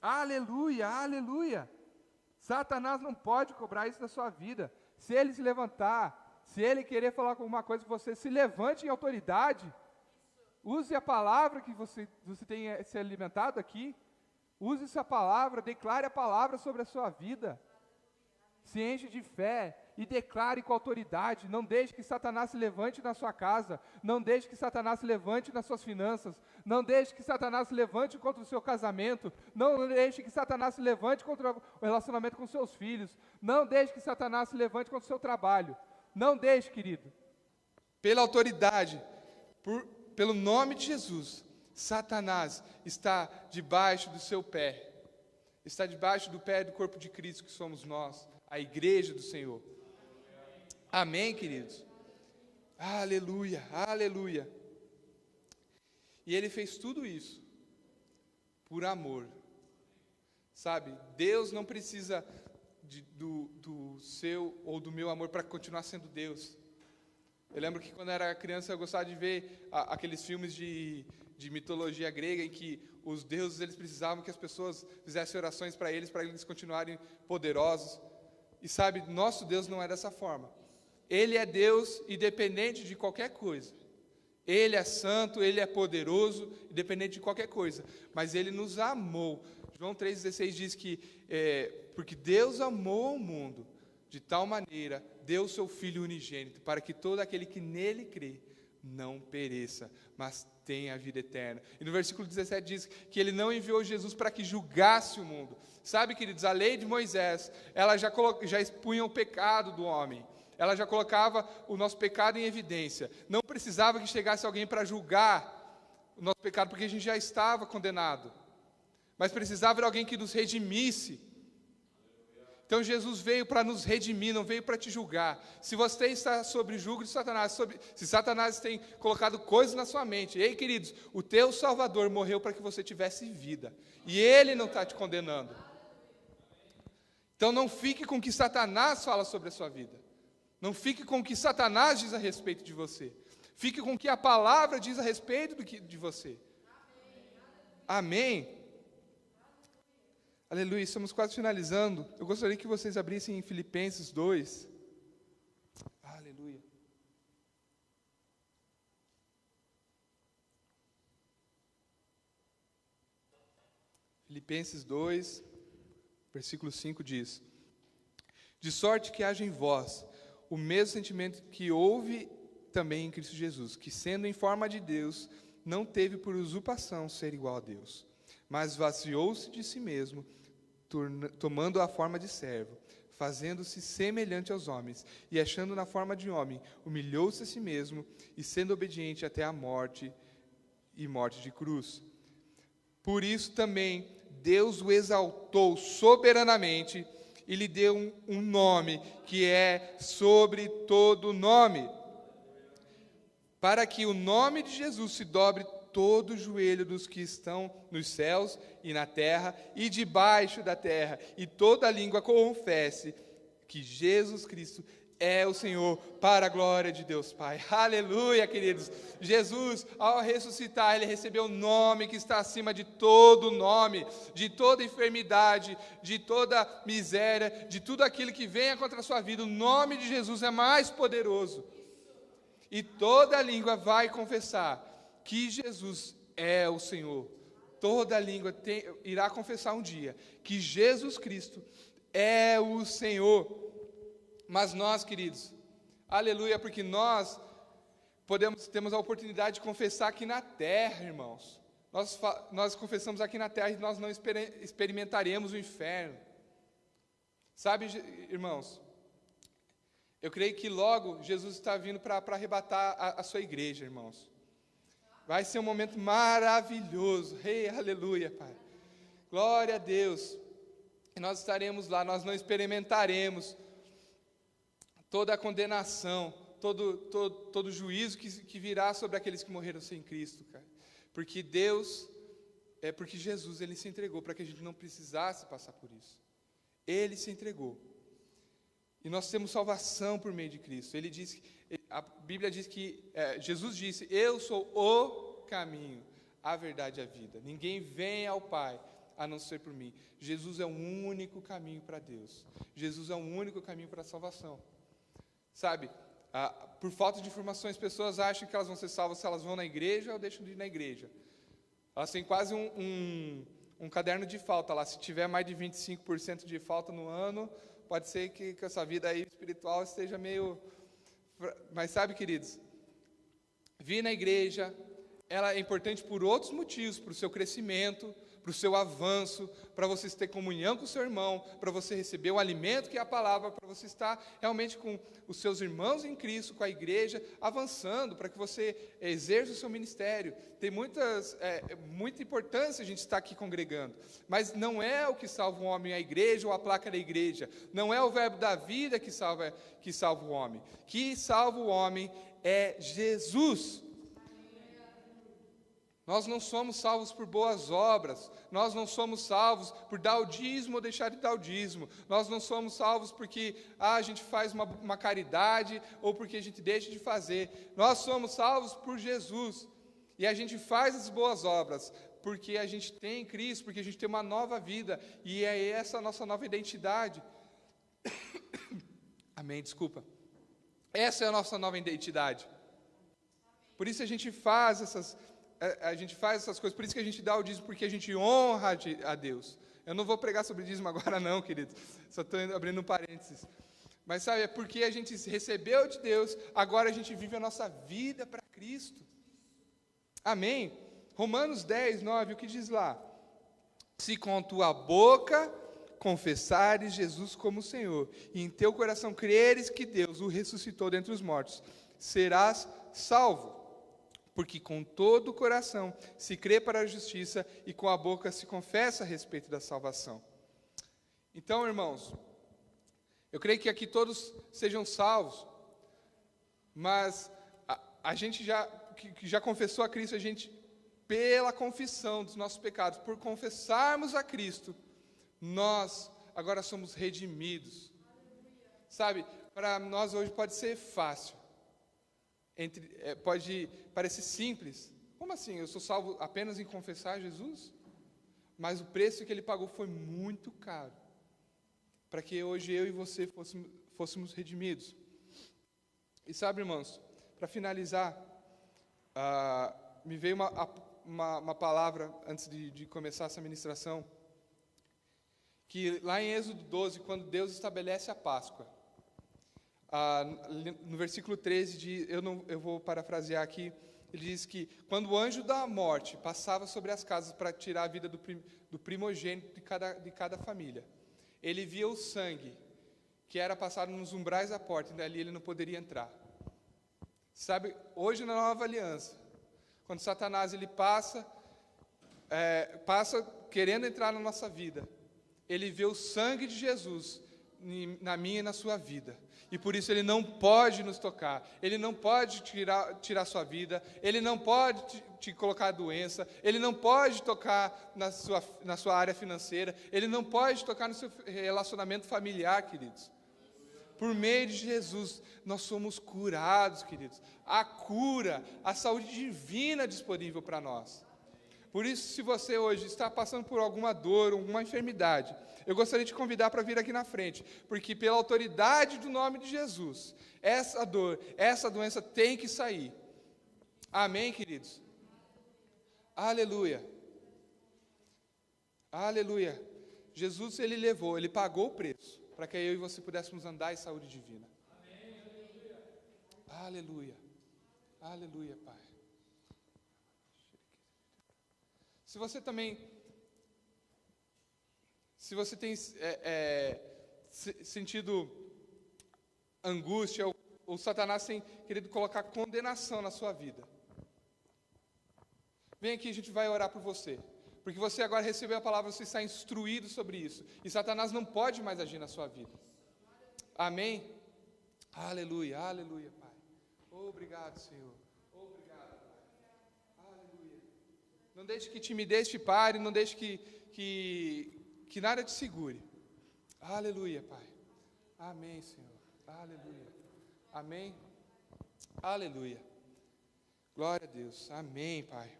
Aleluia, aleluia. Satanás não pode cobrar isso da sua vida. Se ele se levantar, se ele querer falar alguma coisa com você, se levante em autoridade. Use a palavra que você tem se alimentado aqui. Use essa palavra, declare a palavra sobre a sua vida. Se enche de fé e declare com autoridade. Não deixe que Satanás se levante na sua casa. Não deixe que Satanás se levante nas suas finanças. Não deixe que Satanás se levante contra o seu casamento. Não deixe que Satanás se levante contra o relacionamento com seus filhos. Não deixe que Satanás se levante contra o seu trabalho. Não deixe, querido. Pela autoridade, pelo nome de Jesus, Satanás está debaixo do seu pé. Está debaixo do pé do corpo de Cristo, que somos nós, a igreja do Senhor. Amém, queridos? Aleluia, aleluia. E Ele fez tudo isso por amor. Sabe, Deus não precisa do seu ou do meu amor para continuar sendo Deus. Eu lembro que quando eu era criança eu gostava de ver aqueles filmes de mitologia grega em que os deuses eles precisavam que as pessoas fizessem orações para eles continuarem poderosos. E sabe, nosso Deus não é dessa forma. Ele é Deus independente de qualquer coisa. Ele é santo, Ele é poderoso, independente de qualquer coisa. Mas Ele nos amou. João 3,16 diz que, porque Deus amou o mundo, de tal maneira, deu o seu Filho unigênito, para que todo aquele que nele crê, não pereça, mas tenha a vida eterna. E no versículo 17 diz que Ele não enviou Jesus para que julgasse o mundo. Sabe, queridos, a lei de Moisés, ela já expunha o pecado do homem. Ela já colocava o nosso pecado em evidência. Não precisava que chegasse alguém para julgar o nosso pecado, porque a gente já estava condenado. Mas precisava de alguém que nos redimisse. Então Jesus veio para nos redimir, não veio para te julgar. Se você está sob julgo de Satanás, se Satanás tem colocado coisas na sua mente, ei, queridos, o teu Salvador morreu para que você tivesse vida. E Ele não está te condenando. Então não fique com o que Satanás fala sobre a sua vida. Não fique com o que Satanás diz a respeito de você. Fique com o que a palavra diz a respeito de você. Amém? Aleluia, estamos quase finalizando. Eu gostaria que vocês abrissem em Filipenses 2. Aleluia. Filipenses 2, versículo 5 diz: de sorte que haja em vós o mesmo sentimento que houve também em Cristo Jesus, que sendo em forma de Deus, não teve por usurpação ser igual a Deus, mas vaciou-se de si mesmo, tomando a forma de servo, fazendo-se semelhante aos homens, e achando na forma de homem, humilhou-se a si mesmo, e sendo obediente até a morte, e morte de cruz. Por isso também Deus o exaltou soberanamente, e lhe deu um nome, que é sobre todo nome, para que o nome de Jesus se dobre todo o joelho dos que estão nos céus e na terra e debaixo da terra, e toda língua confesse que Jesus Cristo é o Senhor, para a glória de Deus Pai. Aleluia, queridos. Jesus, ao ressuscitar, Ele recebeu o nome que está acima de todo nome, de toda enfermidade, de toda miséria, de tudo aquilo que venha contra a sua vida. O nome de Jesus é mais poderoso. E toda língua vai confessar que Jesus é o Senhor. Toda língua irá confessar um dia que Jesus Cristo é o Senhor. Mas nós, queridos, aleluia, porque nós temos a oportunidade de confessar aqui na terra, irmãos. Nós confessamos aqui na terra e nós não experimentaremos o inferno. Sabe, irmãos, eu creio que logo Jesus está vindo para arrebatar a sua igreja, irmãos. Vai ser um momento maravilhoso. Aleluia, Pai. Glória a Deus. E nós estaremos lá, nós não experimentaremos toda a condenação, todo juízo que virá sobre aqueles que morreram sem Cristo, cara. Porque porque Jesus, Ele se entregou para que a gente não precisasse passar por isso. Ele se entregou. E nós temos salvação por meio de Cristo. A Bíblia diz que, Jesus disse, eu sou o caminho, a verdade e a vida. Ninguém vem ao Pai a não ser por mim. Jesus é o único caminho para Deus. Jesus é o único caminho para a salvação. Sabe, por falta de informações, pessoas acham que elas vão ser salvas se elas vão na igreja ou deixam de ir na igreja. Elas têm quase um caderno de falta lá. Se tiver mais de 25% de falta no ano, pode ser que essa vida aí espiritual esteja meio... Mas sabe, queridos, vir na igreja, ela é importante por outros motivos, para o seu crescimento, para o seu avanço, para você ter comunhão com o seu irmão, para você receber o alimento que é a palavra, para você estar realmente com os seus irmãos em Cristo, com a igreja, avançando, para que você exerça o seu ministério. Tem muita importância a gente estar aqui congregando, mas não é o que salva o homem a igreja ou a placa da igreja, não é o verbo da vida que salva o homem. Que salva o homem é Jesus. Nós não somos salvos por boas obras, nós não somos salvos por dar o dízimo ou deixar de dar o dízimo, nós não somos salvos porque a gente faz uma caridade ou porque a gente deixa de fazer. Nós somos salvos por Jesus, e a gente faz as boas obras porque a gente tem Cristo, porque a gente tem uma nova vida, e é essa a nossa nova identidade. Amém, desculpa. Essa é a nossa nova identidade. Por isso a gente faz essas coisas, por isso que a gente dá o dízimo, porque a gente honra a Deus. Eu não vou pregar sobre dízimo agora não, querido, só estou abrindo um parênteses. Mas sabe, é porque a gente recebeu de Deus, agora a gente vive a nossa vida para Cristo. Amém? Romanos 10, 9, o que diz lá? Se com tua boca confessares Jesus como Senhor, e em teu coração creres que Deus o ressuscitou dentre os mortos, serás salvo. Porque com todo o coração se crê para a justiça e com a boca se confessa a respeito da salvação. Então, irmãos, eu creio que aqui todos sejam salvos, mas a gente que já confessou a Cristo, a gente, pela confissão dos nossos pecados, por confessarmos a Cristo, nós agora somos redimidos. Sabe, para nós hoje pode ser fácil. Pode parecer simples. Como assim? Eu sou salvo apenas em confessar Jesus? Mas o preço que Ele pagou foi muito caro, para que hoje eu e você fôssemos redimidos. E sabe, irmãos, para finalizar, me veio uma palavra antes de começar essa ministração, que lá em Êxodo 12, quando Deus estabelece a Páscoa, no versículo 13, eu vou parafrasear aqui, ele diz que quando o anjo da morte passava sobre as casas para tirar a vida do primogênito de cada família, ele via o sangue que era passado nos umbrais da porta, e dali ele não poderia entrar. Sabe, hoje na nova aliança, quando Satanás ele passa querendo entrar na nossa vida, ele vê o sangue de Jesus na minha e na sua vida, e por isso ele não pode nos tocar, ele não pode tirar sua vida, ele não pode te colocar doença, ele não pode tocar na sua área financeira, ele não pode tocar no seu relacionamento familiar, queridos. Por meio de Jesus, nós somos curados, queridos. A cura, a saúde divina disponível para nós. Por isso, se você hoje está passando por alguma dor, alguma enfermidade, eu gostaria de te convidar para vir aqui na frente, porque pela autoridade do nome de Jesus, essa dor, essa doença tem que sair. Amém, queridos? Aleluia. Aleluia. Jesus, ele pagou o preço, para que eu e você pudéssemos andar em saúde divina. Amém. Aleluia. Aleluia, Pai. Se você tem sentido angústia, ou Satanás tem querido colocar condenação na sua vida, vem aqui, a gente vai orar por você. Porque você agora recebeu a palavra, você está instruído sobre isso. E Satanás não pode mais agir na sua vida. Amém? Aleluia, aleluia, Pai. Obrigado, Senhor. Obrigado, Pai. Aleluia. Não deixe que timidez te pare, não deixe que nada te segure. Aleluia, Pai. Amém, Senhor. Aleluia. Amém? Aleluia. Glória a Deus. Amém, Pai.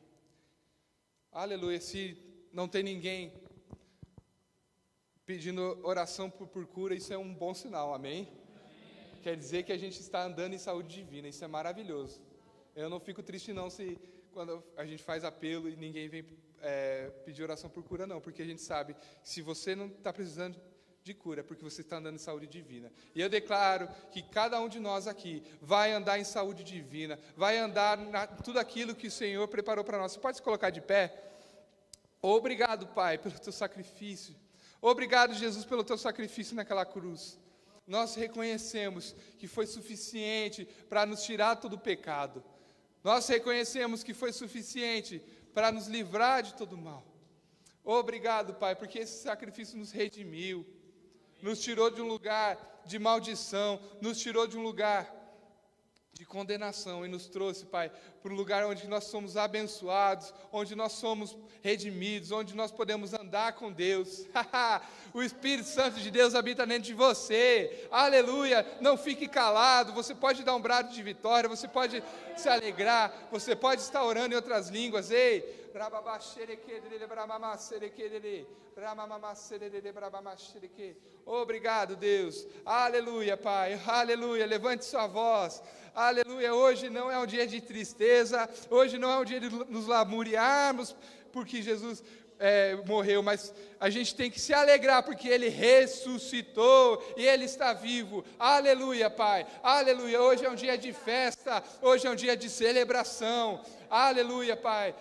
Aleluia, se não tem ninguém pedindo oração por cura, isso é um bom sinal, amém? Quer dizer que a gente está andando em saúde divina, isso é maravilhoso. Eu não fico triste não se quando a gente faz apelo e ninguém vem pedir oração por cura não, porque a gente sabe, se você não está precisando de cura, é porque você está andando em saúde divina. E eu declaro que cada um de nós aqui vai andar em saúde divina, vai andar tudo aquilo que o Senhor preparou para nós. Você pode se colocar de pé? Obrigado, Pai, pelo teu sacrifício. Obrigado, Jesus, pelo teu sacrifício naquela cruz. Nós reconhecemos que foi suficiente para nos tirar todo o pecado. Nós reconhecemos que foi suficiente para nos livrar de todo o mal. Obrigado, Pai, porque esse sacrifício nos redimiu, nos tirou de um lugar de maldição, nos tirou de um lugar de condenação e nos trouxe, Pai, para um lugar onde nós somos abençoados, onde nós somos redimidos, onde nós podemos andar com Deus. O Espírito Santo de Deus habita dentro de você. Aleluia! Não fique calado, você pode dar um brado de vitória, você pode se alegrar, você pode estar orando em outras línguas. Ei! Obrigado, Deus. Aleluia, Pai. Aleluia. Levante sua voz. Aleluia. Hoje não é um dia de tristeza. Hoje não é um dia de nos lamuriarmos porque Jesus morreu, mas a gente tem que se alegrar porque Ele ressuscitou e Ele está vivo. Aleluia, Pai. Aleluia. Hoje é um dia de festa. Hoje é um dia de celebração. Aleluia, Pai.